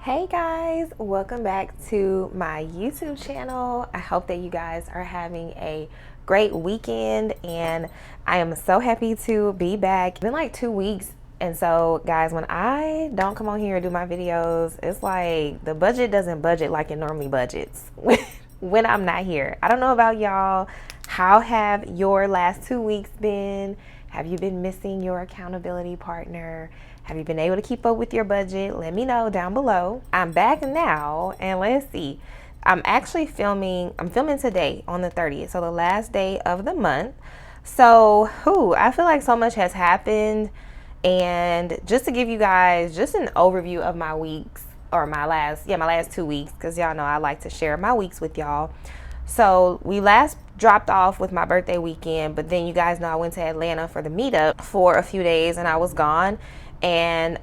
Hey guys, welcome back to my YouTube channel. I hope that you guys are having a great weekend and I am so happy to be back. It's been like 2 weeks, and so guys, when I don't come on here and do my videos, it's like the budget doesn't budget like it normally budgets when I'm not here. I don't know about y'all. How have your last 2 weeks been? Have you been missing your accountability partner? Have you been able to keep up with your budget? Let me know down below. I'm back now, and let's see. I'm filming today on the 30th, so the last day of the month. So, I feel like so much has happened, and just to give you guys just an overview of my weeks, or my last 2 weeks, because y'all know I like to share my weeks with y'all. So we last dropped off with my birthday weekend, but then you guys know I went to Atlanta for the meetup for a few days and I was gone. And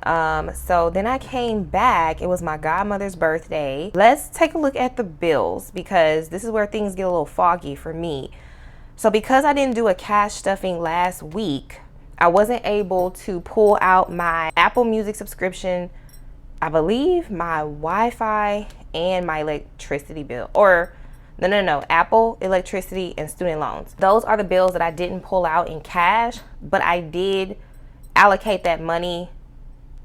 so then I came back. It was my godmother's birthday. Let's take a look at the bills, because this is where things get a little foggy for me. So because I didn't do a cash stuffing last week, I wasn't able to pull out my Apple Music subscription, I believe my Wi-Fi, and my electricity bill. Or no, Apple, electricity, and student loans. Those are the bills that I didn't pull out in cash, but I did allocate that money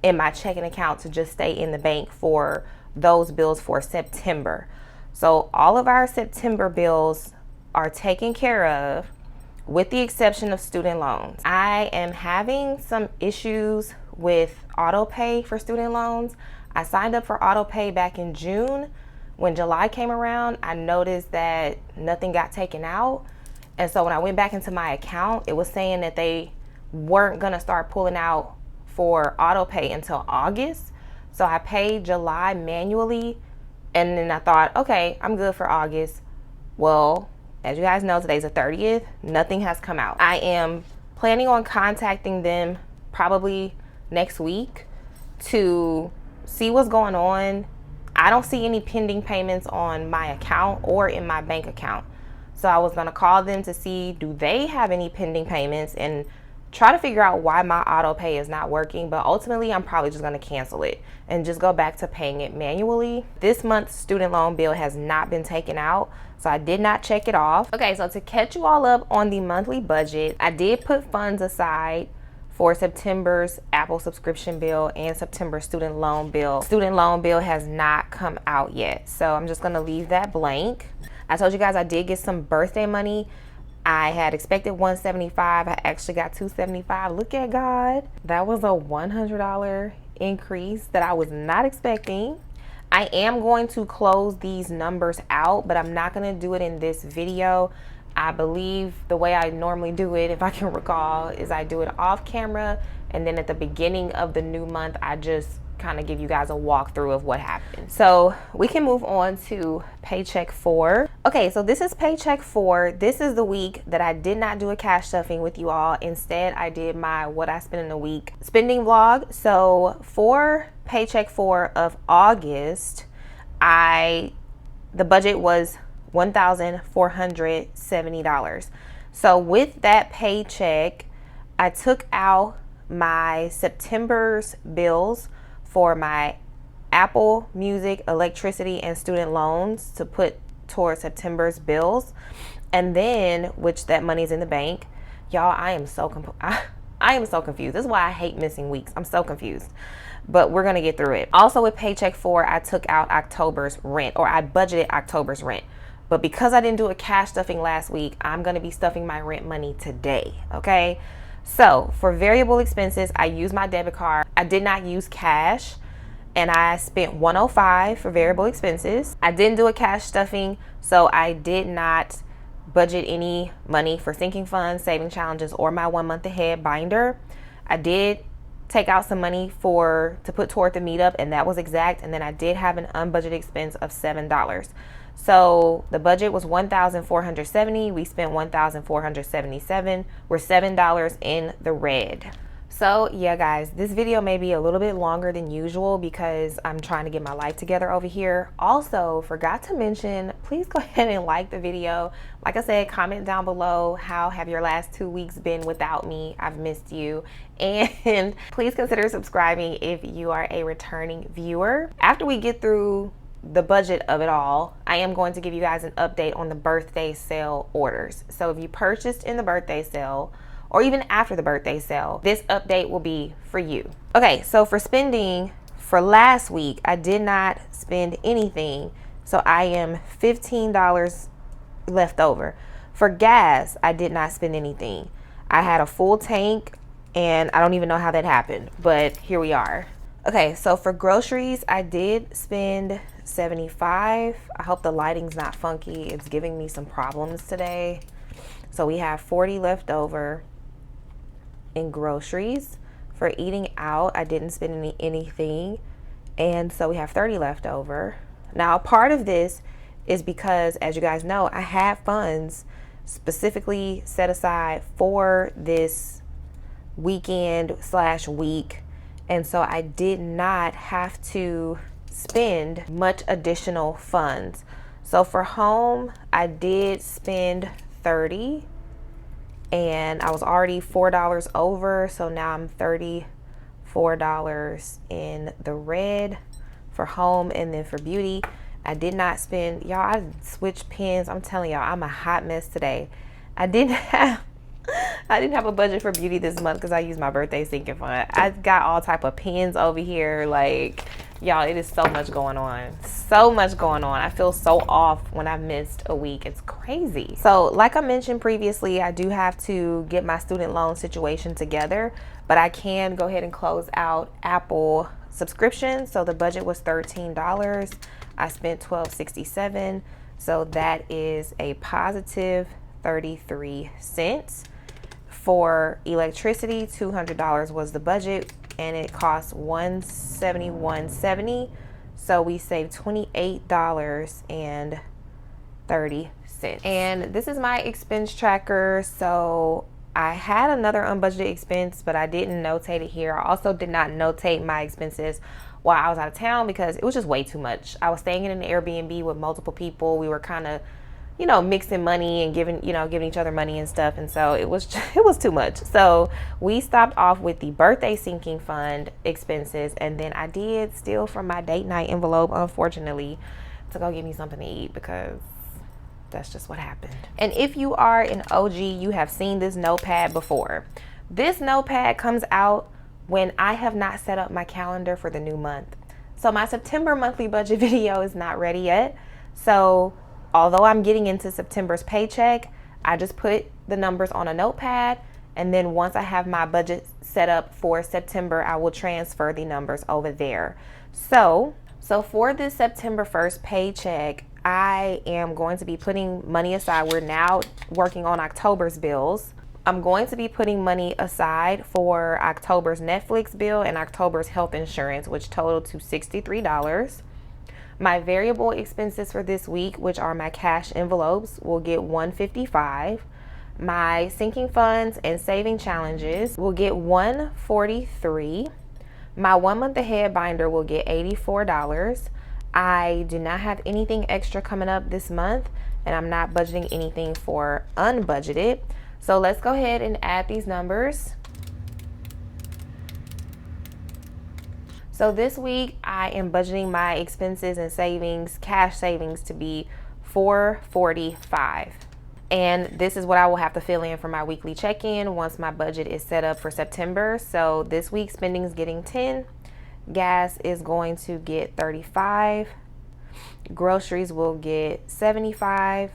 in my checking account to just stay in the bank for those bills for September. So all of our September bills are taken care of, with the exception of student loans. I am having some issues with auto pay for student loans. I signed up for auto pay back in June. When July came around, I noticed that nothing got taken out. And so when I went back into my account, it was saying that they weren't gonna start pulling out for auto pay until August. So I paid July manually, and then I thought, okay, I'm good for August. Well, as you guys know, today's the 30th, nothing has come out. I am planning on contacting them probably next week to see what's going on. I don't see any pending payments on my account or in my bank account. So I was gonna call them to see, do they have any pending payments, and try to figure out why my auto pay is not working. But ultimately, I'm probably just gonna cancel it and just go back to paying it manually. This month's student loan bill has not been taken out, so I did not check it off. Okay, so to catch you all up on the monthly budget, I did put funds aside for September's Apple subscription bill and September's student loan bill. Student loan bill has not come out yet, so I'm just gonna leave that blank. I told you guys I did get some birthday money. I had expected $175. I actually got $275. Look at God. That was a $100 increase that I was not expecting. I am going to close these numbers out, but I'm not gonna do it in this video. I believe the way I normally do it, if I can recall, is I do it off camera, and then at the beginning of the new month, I just kind of give you guys a walkthrough of what happened. So we can move on to Paycheck 4. Okay, so this is Paycheck 4. This is the week that I did not do a cash stuffing with you all. Instead, I did my what I spent in a week spending vlog. So for Paycheck 4 of August, the budget was $1,470. So with that paycheck, I took out my September's bills for my Apple Music, electricity, and student loans to put towards September's bills. And then, which that money's in the bank. Y'all, I am so confused. This is why I hate missing weeks. I'm so confused. But we're gonna get through it. Also with Paycheck 4, I took out October's rent, or I budgeted October's rent. But because I didn't do a cash stuffing last week, I'm gonna be stuffing my rent money today, okay? So for variable expenses, I used my debit card. I did not use cash, and I spent $105 for variable expenses. I didn't do a cash stuffing, so I did not budget any money for sinking funds, saving challenges, or my 1 month ahead binder. I did take out some money to put toward the meetup, and that was exact. And then I did have an unbudgeted expense of $7. So the budget was $1,470. We spent $1,477. We're $7 in the red. So yeah, guys, this video may be a little bit longer than usual because I'm trying to get my life together over here. Also, forgot to mention, please go ahead and like the video. Like I said, comment down below, how have your last 2 weeks been without me? I've missed you. And please consider subscribing if you are a returning viewer. After we get through the budget of it all, I am going to give you guys an update on the birthday sale orders. So if you purchased in the birthday sale, or even after the birthday sale, this update will be for you. Okay, so for spending for last week, I did not spend anything. So I am $15 left over. For gas, I did not spend anything. I had a full tank and I don't even know how that happened, but here we are. Okay, so for groceries, I did spend $75. I hope the lighting's not funky. It's giving me some problems today. So we have $40 left over in groceries. For eating out, I didn't spend anything, and so we have $30 left over. Now, part of this is because, as you guys know, I have funds specifically set aside for this weekend / week, and so I did not have to spend much additional funds. So for home, I did spend $30, and I was already $4 over, so now I'm $34 in the red for home. And then for beauty, I did not spend, y'all, I switched pens. I'm telling y'all, I'm a hot mess today. I didn't have a budget for beauty this month because I used my birthday sinking fund. I got all type of pens over here, like, y'all, it is so much going on. So much going on. I feel so off when I missed a week. It's crazy. So like I mentioned previously, I do have to get my student loan situation together, but I can go ahead and close out Apple subscription. So the budget was $13. I spent $12.67. So that is a positive 33 cents. For electricity, $200 was the budget, and it costs $171.70. So we saved $28.30. And this is my expense tracker. So I had another unbudgeted expense, but I didn't notate it here. I also did not notate my expenses while I was out of town because it was just way too much. I was staying in an Airbnb with multiple people. We were kind of, mixing money and giving each other money and stuff. And so it was too much. So we stopped off with the birthday sinking fund expenses. And then I did steal from my date night envelope, unfortunately, to go get me something to eat because that's just what happened. And if you are an OG, you have seen this notepad before. This notepad comes out when I have not set up my calendar for the new month. So my September monthly budget video is not ready yet. So although I'm getting into September's paycheck, I just put the numbers on a notepad, and then once I have my budget set up for September, I will transfer the numbers over there. So for this September 1st paycheck, I am going to be putting money aside. We're now working on October's bills. I'm going to be putting money aside for October's Netflix bill and October's health insurance, which totaled to $63. My variable expenses for this week, which are my cash envelopes, will get $155. My sinking funds and saving challenges will get $143. My 1 month ahead binder will get $84. I do not have anything extra coming up this month, and I'm not budgeting anything for unbudgeted. So let's go ahead and add these numbers. So this week I am budgeting my expenses and savings, cash savings, to be $445. And this is what I will have to fill in for my weekly check-in once my budget is set up for September. So this week's spending is getting 10. Gas is going to get 35. Groceries will get 75.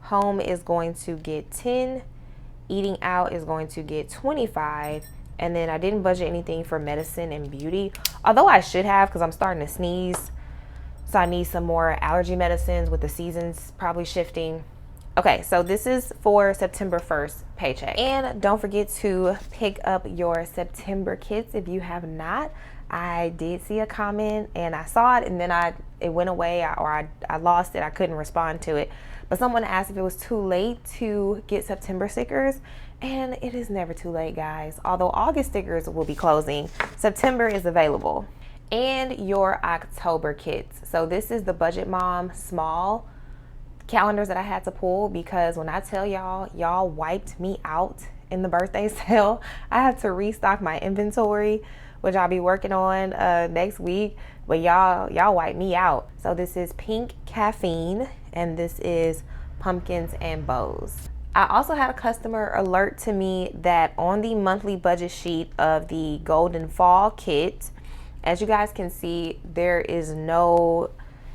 Home is going to get 10. Eating out is going to get 25. And then I didn't budget anything for medicine and beauty, although I should have because I'm starting to sneeze. So I need some more allergy medicines with the seasons probably shifting. Okay, so this is for September 1st paycheck. And don't forget to pick up your September kits if you have not. I did see a comment and I saw it, and then it went away, or I lost it. I couldn't respond to it. But someone asked if it was too late to get September stickers, and it is never too late, guys. Although August stickers will be closing, September is available. And your October kits. So this is the Budget Mom small calendars that I had to pull, because when I tell y'all wiped me out in the birthday sale. I had to restock my inventory, which I'll be working on next week. But y'all wiped me out. So this is pink caffeine, and this is pumpkins and bows. I also had a customer alert to me that on the monthly budget sheet of the Golden Fall kit, as you guys can see, there is no,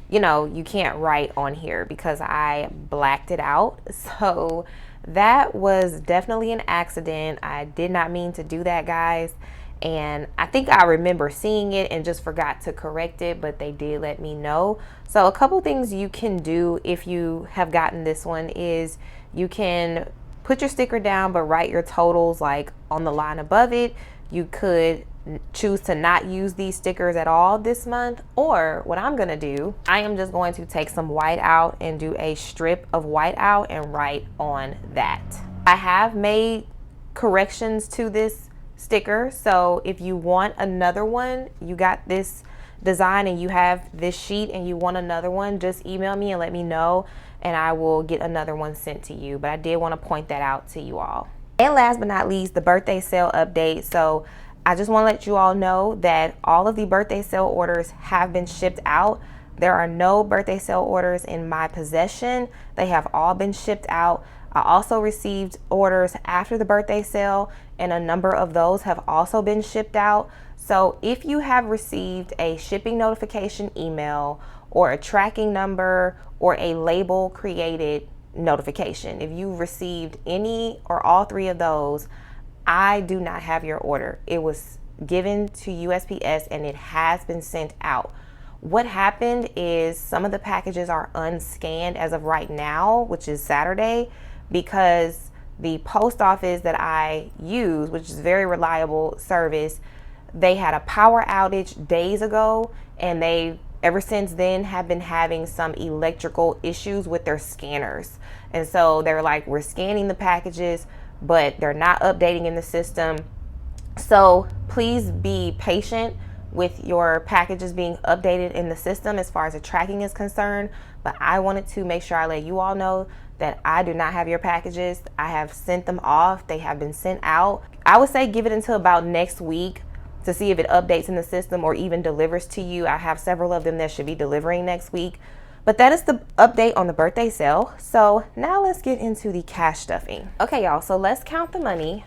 you can't write on here because I blacked it out. So that was definitely an accident. I did not mean to do that, guys. And I think I remember seeing it and just forgot to correct it, but they did let me know. So a couple things you can do if you have gotten this one is you can put your sticker down, but write your totals like on the line above it. You could choose to not use these stickers at all this month, or what I'm gonna do, I am just going to take some white out and do a strip of white out and write on that. I have made corrections to this sticker, so if you want another one, you got this design and you have this sheet and you want another one, just email me and let me know and I will get another one sent to you. But I did want to point that out to you all. And last but not least, the birthday sale update. So I just want to let you all know that all of the birthday sale orders have been shipped out. There are no birthday sale orders in my possession. They have all been shipped out. I also received orders after the birthday sale, and a number of those have also been shipped out. So if you have received a shipping notification email or a tracking number or a label created notification, if you received any or all three of those, I do not have your order. It was given to USPS and it has been sent out. What happened is some of the packages are unscanned as of right now, which is Saturday, because the post office that I use, which is very reliable service, they had a power outage days ago, and they ever since then have been having some electrical issues with their scanners. And so they're like, we're scanning the packages, but they're not updating in the system. So please be patient with your packages being updated in the system as far as the tracking is concerned. But I wanted to make sure I let you all know that I do not have your packages. I have sent them off. They have been sent out. I would say give it until about next week to see if it updates in the system or even delivers to you. I have several of them that should be delivering next week. But that is the update on the birthday sale. So now let's get into the cash stuffing. Okay, y'all, so let's count the money.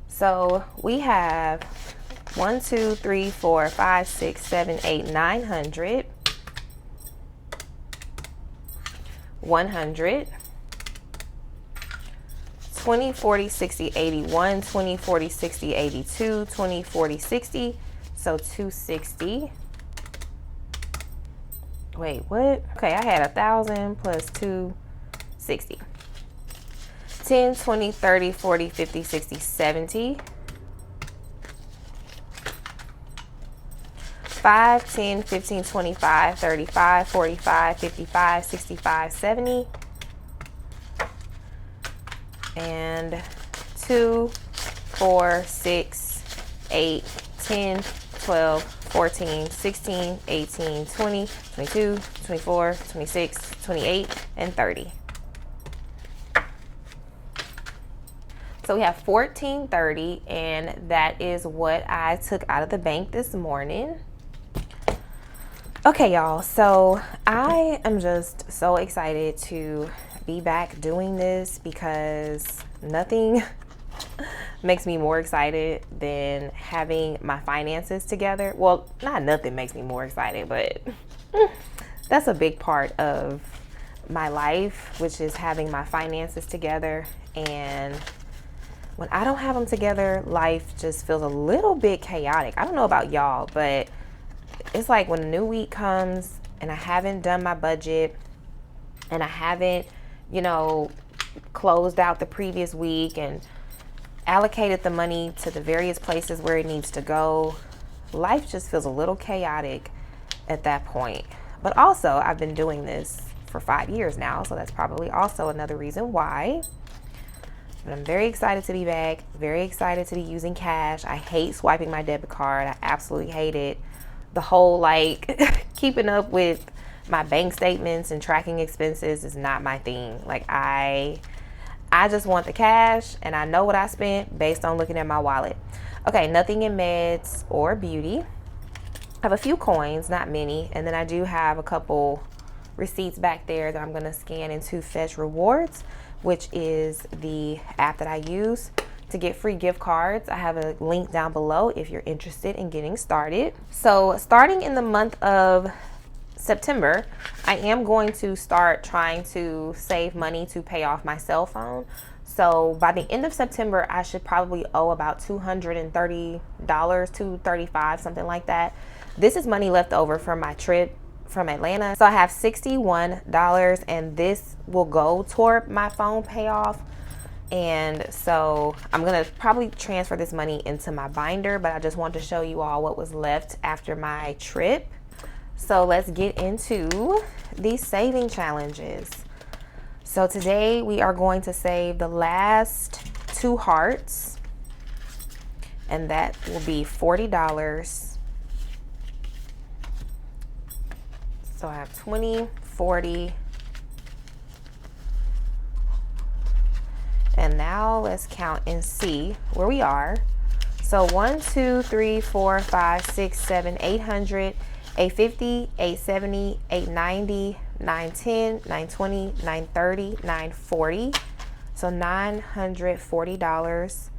So we have 1, 2, 3, 4, 5, 6, 7, 8, 900, 100, 20, 40, 60, 81, 20, 40, 60, 82, 20, 40, 60, so 260. Wait, what? Okay, I had 1,000 plus 260. 10, 20, 30, 40, 50, 60, 70. 5, 10, 15, 25, 35, 45, 55, 65, 70. And 2, 4, 6, 8, 10, 12, 14, 16, 18, 20, 22, 24, 26, 28, and 30. So we have 1430, and that is what I took out of the bank this morning. Okay, y'all, so I am just so excited to be back doing this because nothing makes me more excited than having my finances together. Well, not nothing makes me more excited, but that's a big part of my life, which is having my finances together. And when I don't have them together, life just feels a little bit chaotic. I don't know about y'all, but it's like when a new week comes and I haven't done my budget and I haven't, closed out the previous week and allocated the money to the various places where it needs to go, life just feels a little chaotic at that point. But also, I've been doing this for 5 years now, so that's probably also another reason why. But I'm very excited to be back, very excited to be using cash. I hate swiping my debit card. I absolutely hate it. The whole like keeping up with my bank statements and tracking expenses is not my thing. Like I just want the cash, and I know what I spent based on looking at my wallet. Okay, nothing in meds or beauty. I have a few coins, not many, and then I do have a couple receipts back there that I'm gonna scan into Fetch Rewards, which is the app that I use to get free gift cards. I have a link down below if you're interested in getting started. So starting in the month of September, I am going to start trying to save money to pay off my cell phone. So by the end of September, I should probably owe about $230, $235, something like that. This is money left over from my trip from Atlanta. So I have $61, and this will go toward my phone payoff. And so I'm gonna probably transfer this money into my binder, but I just wanted to show you all what was left after my trip. So let's get into these saving challenges. So today we are going to save the last 2 hearts, and that will be $40. So I have 20, 40. And now let's count and see where we are. So 1, 2, 3, 4, 5, 6, 7, 800, 850, 870, 890, 910, 920, 930, 940. So $940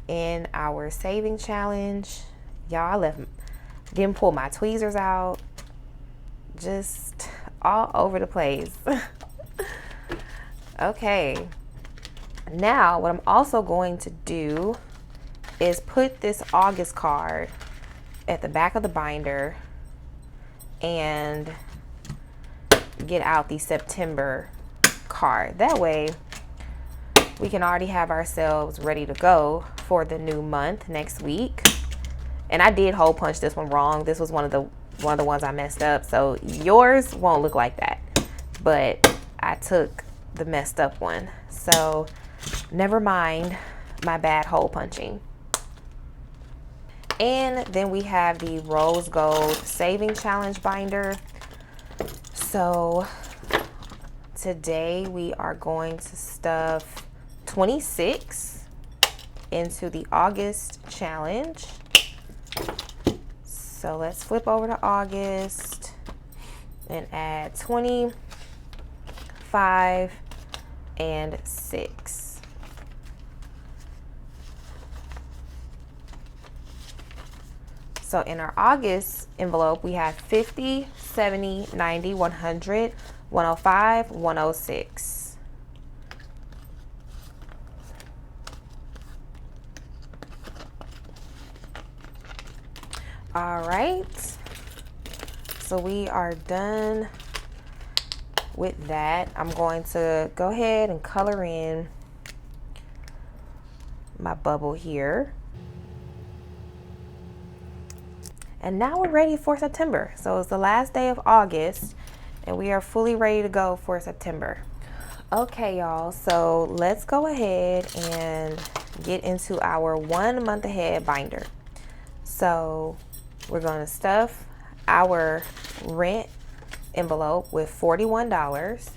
in our saving challenge. Y'all, didn't pull my tweezers out. Just all over the place. Okay. Now, what I'm also going to do is put this August card at the back of the binder and get out the September card. That way, we can already have ourselves ready to go for the new month next week. And I did hole punch this one wrong. This was one of the ones I messed up. So yours won't look like that. But I took the messed up one. So never mind my bad hole punching. And then we have the Rose Gold Saving Challenge binder. So today we are going to stuff 26 into the August challenge. So let's flip over to August and add 20, 5, and 6. So in our August envelope, we have 50, 70, 90, 100, 105, 106. All right, so we are done with that. I'm going to go ahead and color in my bubble here. And now we're ready for September. So it's the last day of August and we are fully ready to go for September. Okay, y'all, so let's go ahead and get into our 1 month ahead binder. So we're going to stuff our rent envelope with $41.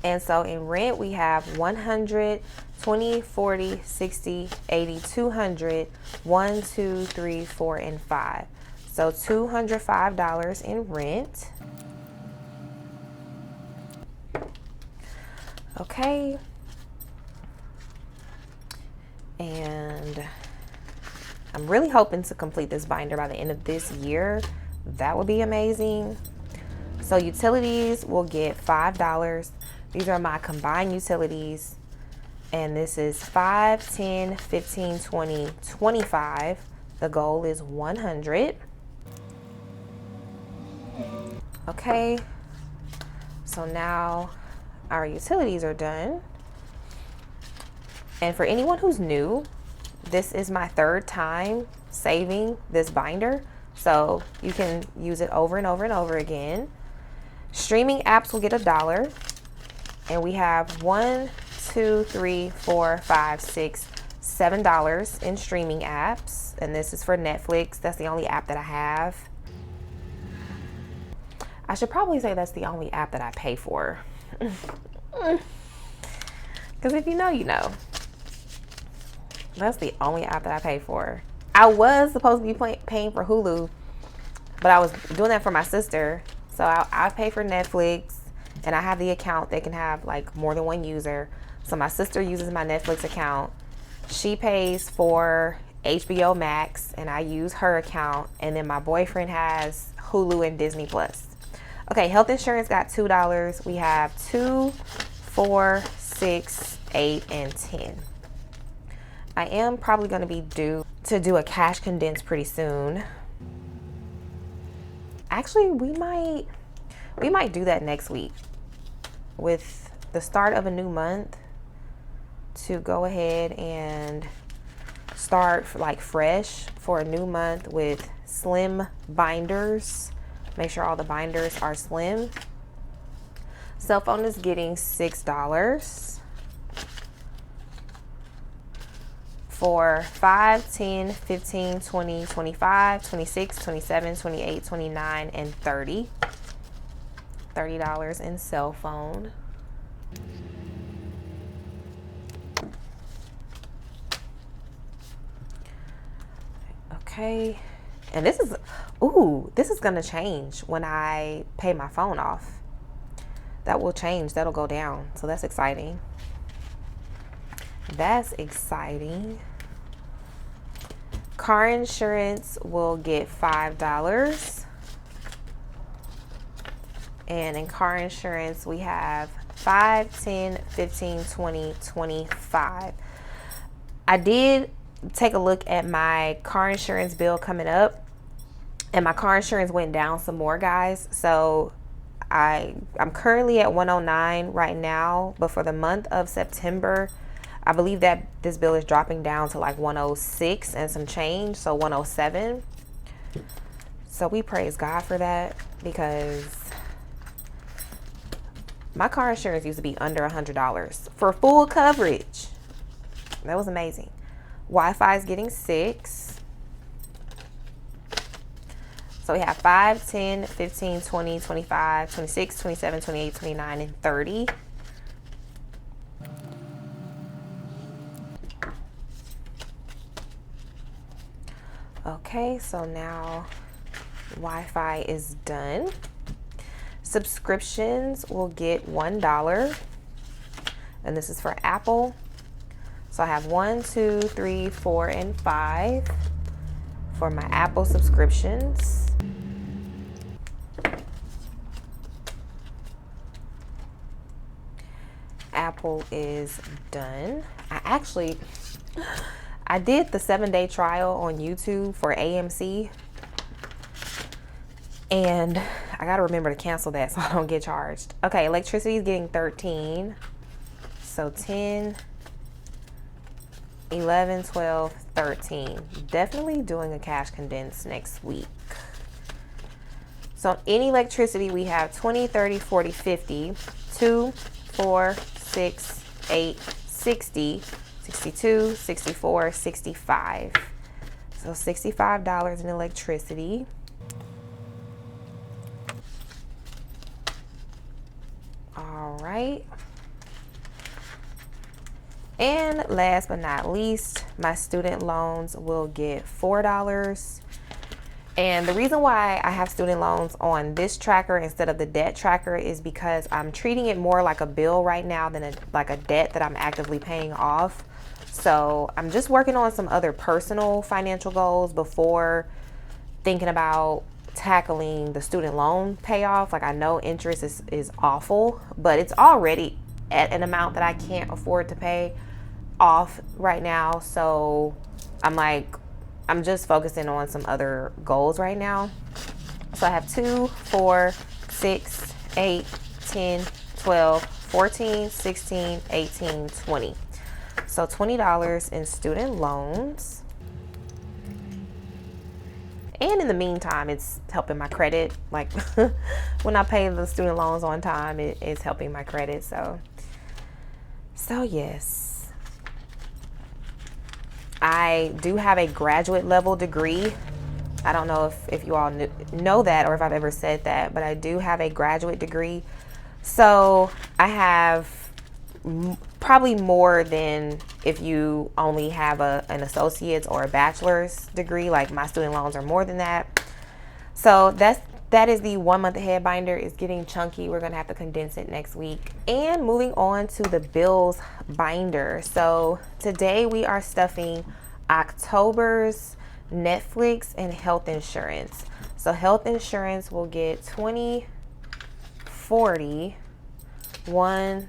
And so in rent, we have 100, 20, 40, 60, 80, 200, 1, 2, 3, 4, and 5. So $205 in rent. Okay. And I'm really hoping to complete this binder by the end of this year. That would be amazing. So utilities will get $5. These are my combined utilities. And this is 5, 10, 15, 20, 25. The goal is 100. Okay. So now our utilities are done. And for anyone who's new, this is my third time saving this binder, so you can use it over and over and over again. Streaming apps will get $1, and we have $1, 2, 3, 4, 5, 6, $7 in streaming apps, and this is for Netflix. That's the only app that I have. I should probably say that's the only app that I pay for, because if you know, you know. That's the only app that I pay for. I was supposed to be paying for Hulu, but I was doing that for my sister. So I pay for Netflix, and I have the account that can have like more than one user. So my sister uses my Netflix account. She pays for HBO Max, and I use her account. And then my boyfriend has Hulu and Disney Plus. Okay, health insurance got $2. We have 2, 4, 6, 8, and 10. I am probably going to be due to do a cash condense pretty soon. Actually, we might do that next week with the start of a new month, to go ahead and start like fresh for a new month with slim binders. Make sure all the binders are slim. Cell phone is getting $6. For 5, 10, 15, 20, 25, 26, 27, 28, 29, and 30. $30 in cell phone. Okay. And this is gonna change when I pay my phone off. That will change, that'll go down. So that's exciting. That's exciting. Car insurance will get $5. And in car insurance, we have 5, 10, 15, 20, 25. I did take a look at my car insurance bill coming up, and my car insurance went down some more, guys. So I'm currently at 109 right now, but for the month of September, I believe that this bill is dropping down to like 106 and some change, so 107. So we praise God for that, because my car insurance used to be under $100 for full coverage. That was amazing. Wi-Fi is getting $6. So we have 5, 10, 15, 20, 25, 26, 27, 28, 29, and 30. Okay, so now Wi-Fi is done. Subscriptions will get $1, and this is for Apple. So I have 1, 2, 3, 4, and 5 for my Apple subscriptions. Apple is done. I did the 7-day trial on YouTube for AMC, and I gotta remember to cancel that so I don't get charged. Okay, electricity is getting $13. So 10, 11, 12, 13. Definitely doing a cash condense next week. So in electricity, we have 20, 30, 40, 50, 2, 4, 6, 8, 60, 62, 64, 65. So $65 in electricity. All right. And last but not least, my student loans will get $4. And the reason why I have student loans on this tracker instead of the debt tracker is because I'm treating it more like a bill right now than like a debt that I'm actively paying off. So I'm just working on some other personal financial goals before thinking about tackling the student loan payoff. Like, I know interest is awful, but it's already at an amount that I can't afford to pay off right now. So I'm just focusing on some other goals right now. So I have 2, 4, 6, 8, 10, 12, 14, 16, 18, 20. So $20 in student loans. And in the meantime, it's helping my credit. Like when I pay the student loans on time, it's helping my credit. So yes. I do have a graduate level degree. I don't know if you all know that or if I've ever said that, but I do have a graduate degree. So I have probably more than if you only have an associate's or a bachelor's degree. Like my student loans are more than that. So that is the 1 month ahead binder. It's getting chunky. We're gonna have to condense it next week. And moving on to the bills binder. So today we are stuffing October's Netflix and health insurance. So health insurance will get 20, 40, 1,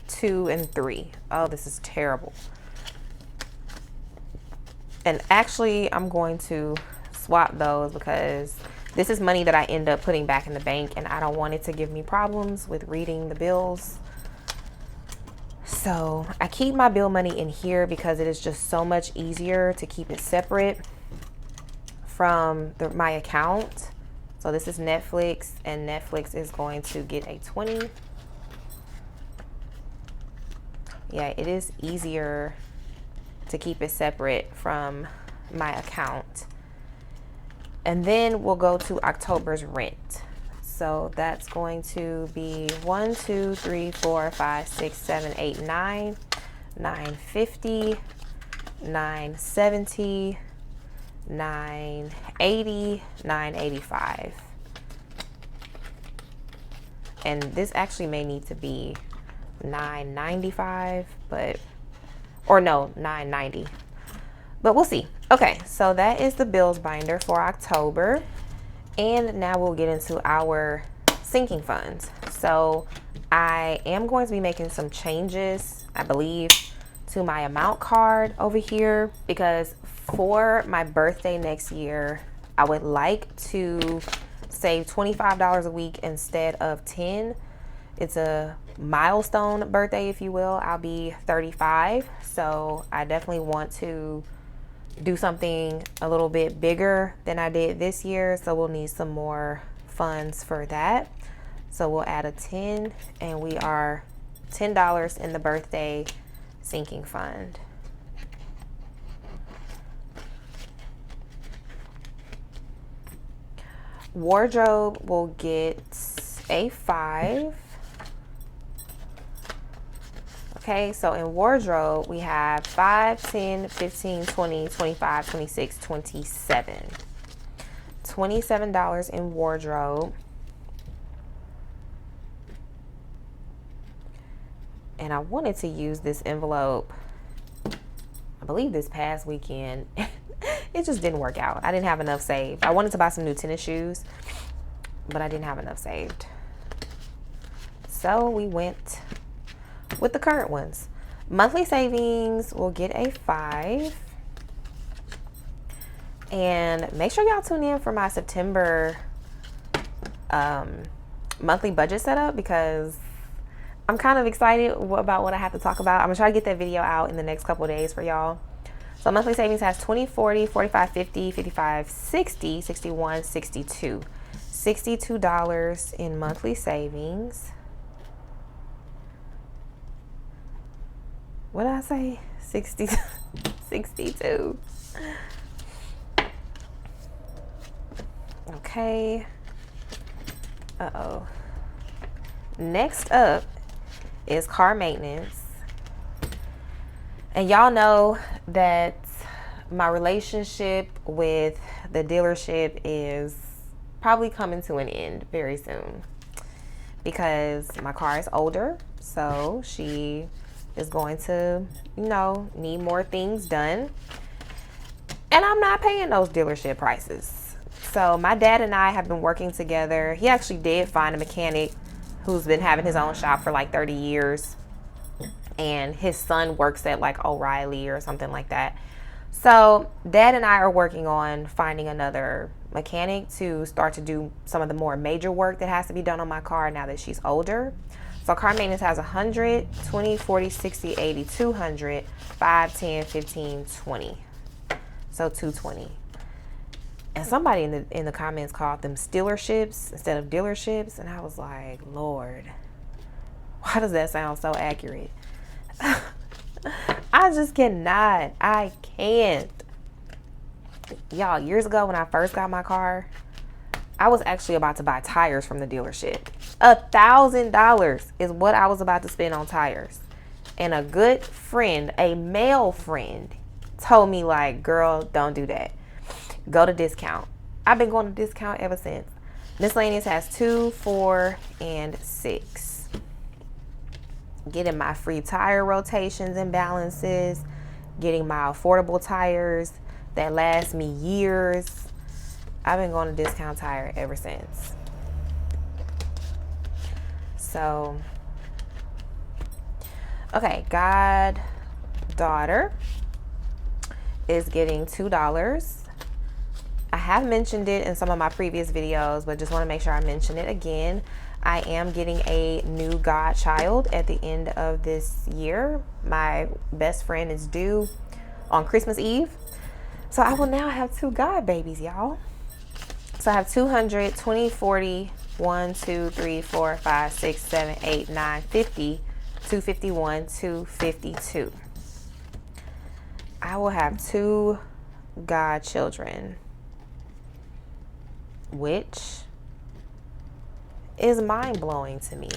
2, and 3. Oh, this is terrible. And actually, I'm going to swap those because this is money that I end up putting back in the bank, and I don't want it to give me problems with reading the bills. So I keep my bill money in here because it is just so much easier to keep it separate from my account. So this is Netflix, and Netflix is going to get a 20. Yeah, it is easier to keep it separate from my account. And then we'll go to October's rent. So that's going to be 1, 2, 3, 4, 5, 6, 7, 8, 9, 950, 970, 980, 985. And this actually may need to be 995, or no, 990. But we'll see. Okay, so that is the bills binder for October. And now we'll get into our sinking funds. So I am going to be making some changes, I believe, to my amount card over here, because for my birthday next year, I would like to save $25 a week instead of 10. It's a milestone birthday, if you will. I'll be 35, so I definitely want to do something a little bit bigger than I did this year, so we'll need some more funds for that. So we'll add a 10, and we are $10 in the birthday sinking fund. Wardrobe will get a 5. Okay, so in wardrobe, we have 5, 10, 15, 20, 25, 26, 27. $27 in wardrobe. And I wanted to use this envelope, I believe this past weekend. It just didn't work out. I didn't have enough saved. I wanted to buy some new tennis shoes, but I didn't have enough saved. So we went with the current ones. Monthly savings will get a 5. And make sure y'all tune in for my September monthly budget setup, because I'm kind of excited about what I have to talk about. I'm gonna try to get that video out in the next couple of days for y'all. So monthly savings has 20, 40, 45, 50, 55, 60, 61, 62. $62 in monthly savings. What did I say? 60, 62. Okay. Uh-oh. Next up is car maintenance. And y'all know that my relationship with the dealership is probably coming to an end very soon, because my car is older, so she is going to, need more things done. And I'm not paying those dealership prices. So my dad and I have been working together. He actually did find a mechanic who's been having his own shop for like 30 years. And his son works at like O'Reilly or something like that. So Dad and I are working on finding another mechanic to start to do some of the more major work that has to be done on my car now that she's older. So car maintenance has 100, 20, 40, 60, 80, 200, 5, 10, 15, 20. So 220. And somebody in the comments called them stealerships instead of dealerships. And I was like, Lord, why does that sound so accurate? I just cannot. I can't. Y'all, years ago when I first got my car, I was actually about to buy tires from the dealership. $1,000 is what I was about to spend on tires. And a good friend, a male friend, told me like, girl, don't do that. Go to discount. I've been going to discount ever since. Miscellaneous has 2, 4, and 6. Getting my free tire rotations and balances. Getting my affordable tires that last me years. I've been going to Discount Tire ever since. So, okay, goddaughter is getting $2. I have mentioned it in some of my previous videos, but just want to make sure I mention it again. I am getting a new godchild at the end of this year. My best friend is due on Christmas Eve. So I will now have 2 god babies, y'all. So I have 200, 20, 40, 1, 2, 3, 4, 5, 6, 7, 8, 9, 50, 251, 252. I will have 2 godchildren, which is mind-blowing to me.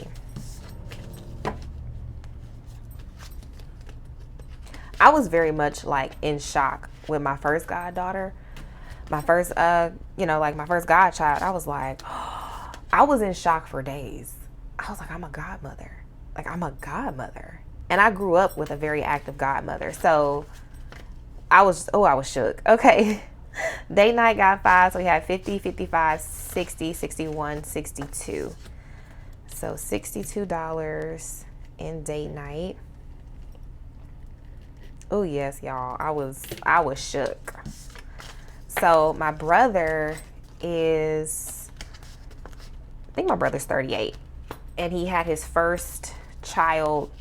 I was very much like in shock with my first goddaughter. My first, my first godchild. I was like, I was in shock for days. I was like, I'm a godmother. And I grew up with a very active godmother. So I was shook. Okay. Date night got 5. So we had 50, 55, 60, 61, 62. So $62 in date night. Oh yes, y'all. I was shook. So my brother is, I think my brother's 38, and he had his first child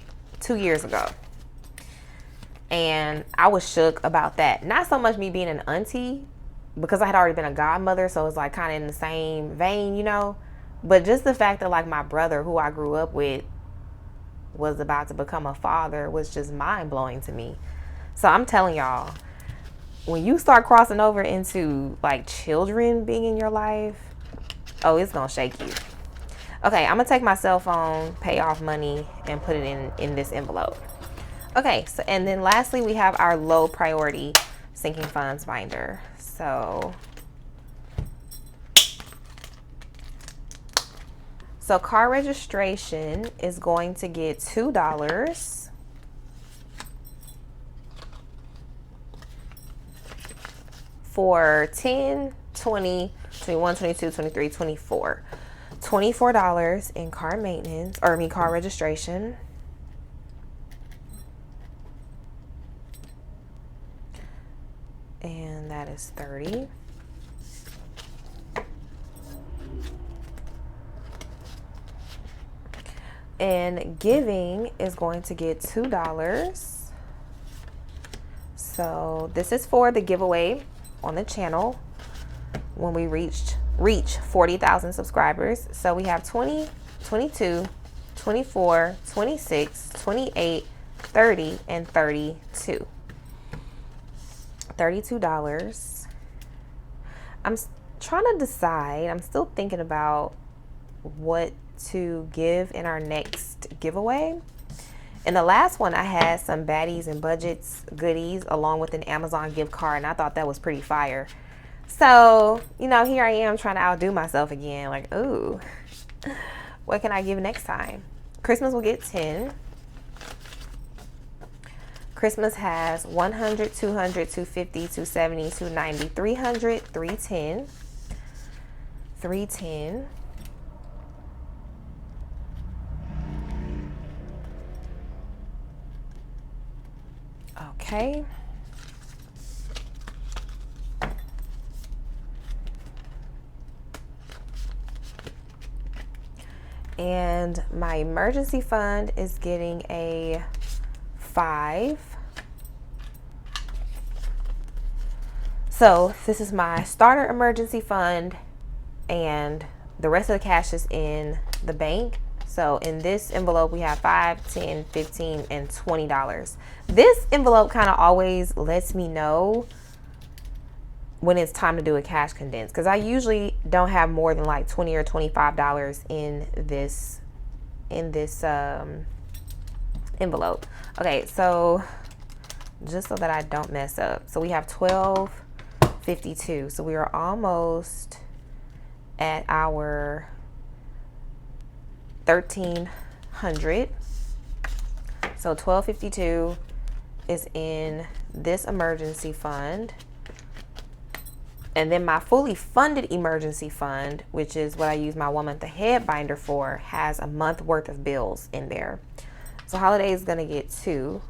2 years ago. And I was shook about that. Not so much me being an auntie, because I had already been a godmother, so it's like kind of in the same vein, you know. But just the fact that like my brother, who I grew up with, was about to become a father was just mind blowing to me. So I'm telling y'all, when you start crossing over into like children being in your life, oh, it's gonna shake you. Okay, I'm gonna take my cell phone, pay off money, and put it in this envelope. Okay, so and then lastly, we have our low priority sinking funds binder. So car registration is going to get $2. For 10, 20, 21, 22, 23, 24. $24 in car maintenance, car registration. And that is 30. And giving is going to get $2. So this is for the giveaway on the channel when we reach 40,000 subscribers. So we have 20, 22, 24, 26, 28, 30, and 32. $32. I'm trying to decide. I'm still thinking about what to give in our next giveaway. In the last one, I had some baddies and budgets goodies along with an Amazon gift card, and I thought that was pretty fire. So, here I am trying to outdo myself again. Like, ooh, what can I give next time? Christmas will get 10. Christmas has 100, 200, 250, 270, 290, 300, 310, 310. Okay. And my emergency fund is getting a 5. So this is my starter emergency fund, and the rest of the cash is in the bank. So in this envelope, we have $5, $10, $15, and $20. This envelope kind of always lets me know when it's time to do a cash condense, because I usually don't have more than like $20 or $25 in this envelope. Okay, so just so that I don't mess up, so we have $12.52. So we are almost at our $1,300. So $12.52 is in this emergency fund. And then my fully funded emergency fund, which is what I use my 1 month ahead binder for, has a month worth of bills in there. So Holiday is gonna get 2.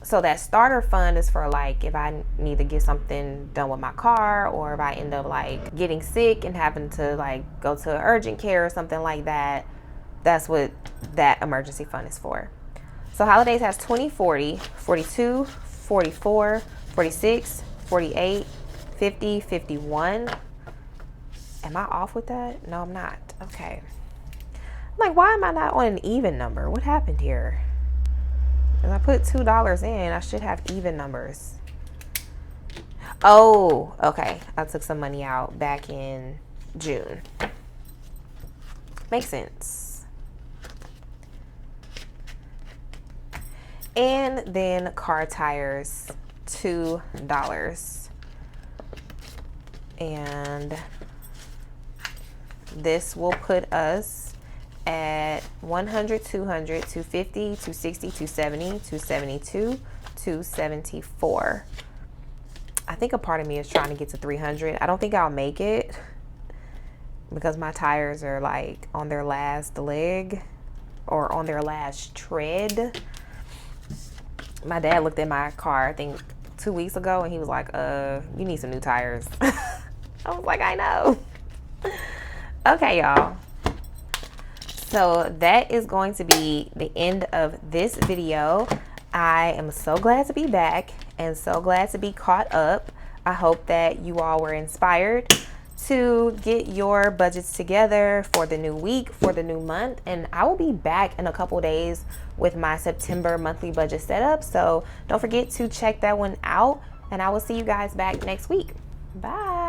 So that starter fund is for like if I need to get something done with my car, or if I end up like getting sick and having to like go to urgent care or something like that. That's what that emergency fund is for. So Holidays has 20, 40, 42, 44, 46, 48, 50, 51. Am I off with that? No, I'm not. Okay. I'm like, why am I not on an even number? What happened here? If I put $2 in, I should have even numbers. Oh, okay. I took some money out back in June. Makes sense. And then car tires, $2. And this will put us at 100, 200, 250, 260, 270, 272, 274. I think a part of me is trying to get to 300. I don't think I'll make it because my tires are like on their last leg or on their last tread. My dad looked at my car, I think 2 weeks ago, and he was like, you need some new tires. I was like, I know. Okay, y'all. So that is going to be the end of this video. I am so glad to be back and so glad to be caught up. I hope that you all were inspired to get your budgets together for the new week, for the new month. And I will be back in a couple days with my September monthly budget setup. So don't forget to check that one out. And I will see you guys back next week. Bye.